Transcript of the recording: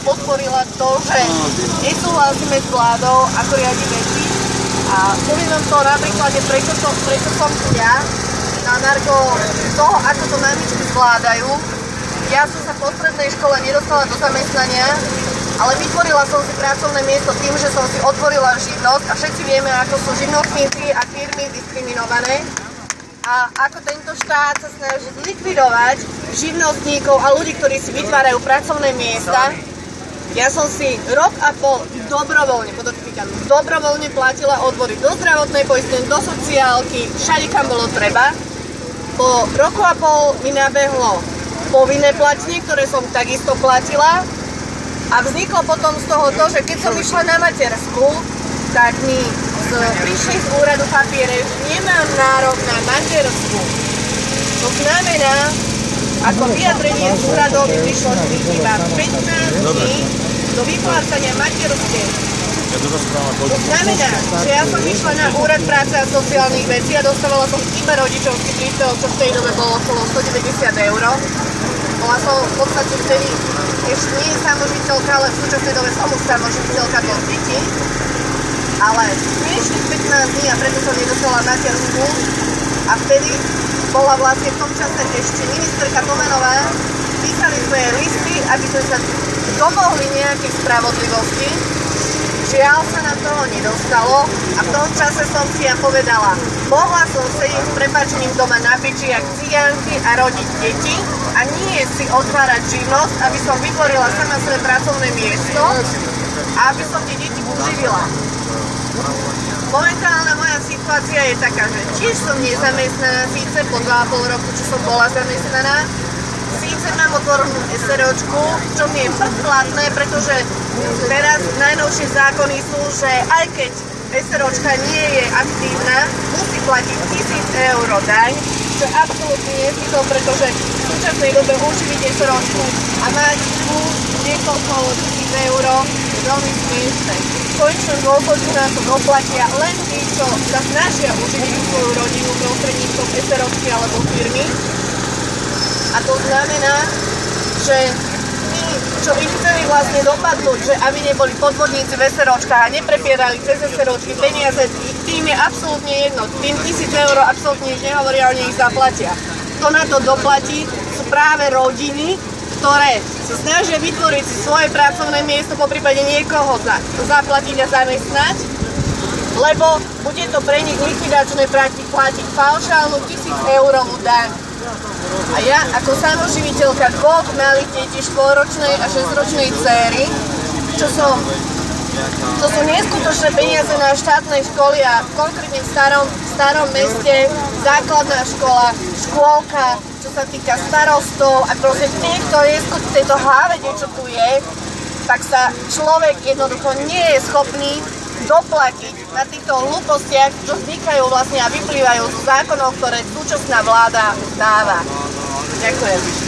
podporila to, že nesúhlasíme s vládou, ako riadi veci. A poviem vám to na príklade, prečo som tu ja, na margo toho, ako to mamičky zvládajú. Ja som sa po strednej škole nedostala do zamestnania, ale vytvorila som si pracovné miesto tým, že som si otvorila živnosť a všetci vieme, ako sú živnostníci a firmy diskriminované. A ako tento štát sa snaží zlikvidovať živnostníkov a ľudí, ktorí si vytvárajú pracovné miesta. Ja som si rok a pol dobrovoľne, podotýkam, dobrovoľne platila odvody do zdravotnej poistenie, do sociálky, všade kam bolo treba. Po roku a pol mi nabehlo povinné platenie, ktoré som takisto platila. A vzniklo potom z toho to, že keď som išla na matersku, tak mi prišli z úradu papiere, že nemám nárok na matersku. To znamená, ako vyjadrenie z úradov mi prišlo, že iba 15 dní do vyplácania materskej. To znamená, že ja som išla na úrad práce a sociálnych vecí a dostávala som iba rodičovský príspevok, čo v tej dobe bolo okolo 190 €. Bola som v podstate vtedy ešte nie samoživiteľka, ale v súčasnej dobe som už samoživiteľka do detí. Ale smiešných 15 dní a preto som nedostala matersku. A vtedy bola vlastne v tom čase ešte ministerka Tomanová. Písali sme listy, aby sme sa domohli nejakej spravodlivosti. Žiaľ sa nám toho nedostalo a v tom čase som si ja povedala, mohla som sedieť s prepáčením doma na biči jak cigánky a rodiť deti a nie si otvárať živnosť, aby som vytvorila sama svoje pracovné miesto a aby som tie deti uživila. Momentálna moja situácia je taká, že tiež som nezamestnaná, síce po 2,5 roku, čo som bola zamestnaná. Síce mám otvorenú SROčku, čo mi je platné, pretože teraz najnovšie zákony sú, že aj keď SROčka nie je aktívna, musí platiť 1000 € daň, čo je absolútne nezmysel, pretože v súčasnej dobe uživiť SROčku a mať niekoľko 1000 € je veľmi smiešné. V konečnom dôsledku nás to doplatia len tí, čo sa snažia uživiť svoju rodinu prostredníctvom SROčky alebo firmy. A to znamená, že tí, čo by chceli vlastne dopadnúť, že aby neboli podvodníci v SROčkách a neprepierali cez SROčky peniaze, tým je absolútne jedno. Tým 1000 € absolútne nič nehovoria, oni ich zaplatia. Kto na to doplatí, sú práve rodiny, ktoré sa snažia vytvoriť si svoje pracovné miesto, poprípade niekoho zaplatiť a zamestnať, lebo bude to pre nich likvidačné platiť paušálnu 1000 € daň. A ja ako samoživiteľka 2 malých detí, 4-ročnej a 6-ročnej dcéry, to sú neskutočné peniaze na štátnej školy a konkrétne v starom meste základná škola, škôlka, čo sa týka starostov a proste tejto hávede, čo tu je, tak sa človek jednoducho nie je schopný doplatiť na týchto hlúpostiach, čo vznikajú vlastne a vyplývajú z zákonov, ktoré súčasná vláda dáva. Ďakujem.